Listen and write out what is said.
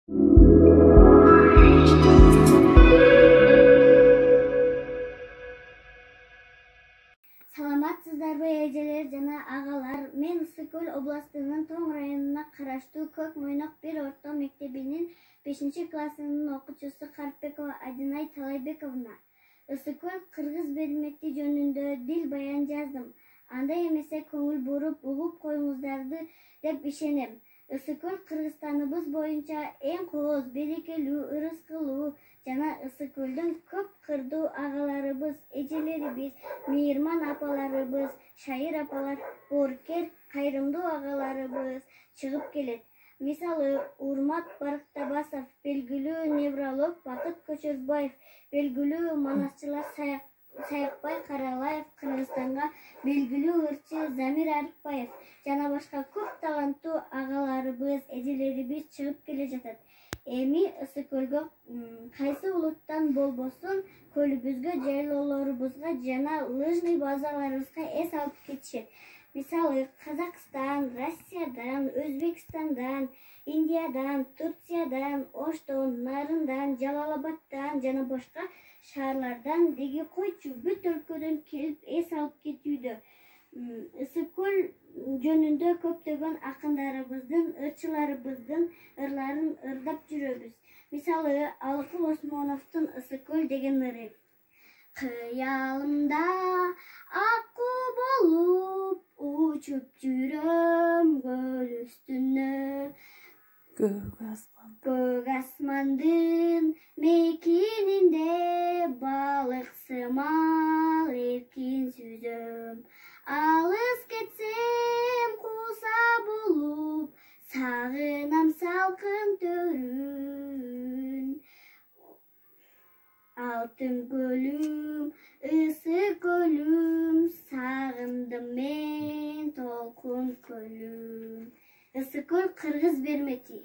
Саламатсыздарбы эжелер жана агалар. Мен Ысык-Көл областынын Тоң районуна караштуу Көк Мойнок бир орто мектебинин 5-классынын окуучусу Карпекова Адинай Талайбековна. Ысык-Көл кыргыз предмети жөнүндө дил баян жаздым. Андай эмесе көңүл буруп угуп коюңуздарды деп ишенем. Ысык-Көл Кыргызстаныбыз боюнча эң кооз, берекелүү, ырыскылуу жана Ысык-Көлдүн көп кырдуу агаларыбыз, эжелерибиз, мейирман апаларыбыз, шайыр апалар, боорукер, кайрымдуу агаларыбыз чыгып келет. Мисалы, Урмат Барктабасов, белгилүү невролог Бакыт Көчөрбаев, белгилүү манасчылар Саякбай Каралаев, Кыргызстанга белгилүү ырчы Замир Арыкбаев жана башка көп таланттуу агаларыбыз, эжелерибиз чыгып келе жатат. Эми Ысык-Көлгө кайсы улуттан болбосун көлүбүзгө, жайлоолорубузга жана лыжный базаларыбызга эс алып кетишет. Мисалы, Казакстан, Россиядан, Өзбекстандан, Индиядан, Турциядан, Оштон, Нарындан, Жалалабадтан жана башка шаарлардан деги койчу бүт өлкөдөн келип эс алып кетүүдө. Ысык-Көл жөнүндө көптөгөн акындарыбыздын, ырчыларыбыздын ырларын ырдап жүрөбүз. Мисалы, Алыкул Осмоновдун Ысык-Көл деген ыры. Кыялымда акку болуп учуп жүрөм көл үстүнө, көк асмандын мекенинде балык сымал эркин сүзөм. Алыс кетсем куса болуп, сагынам салкын төрүн. Алтын көлүм, Ысык-Көлүм, сагындым мен толкун көлүм. Ысык-Көл кыргыз бермети.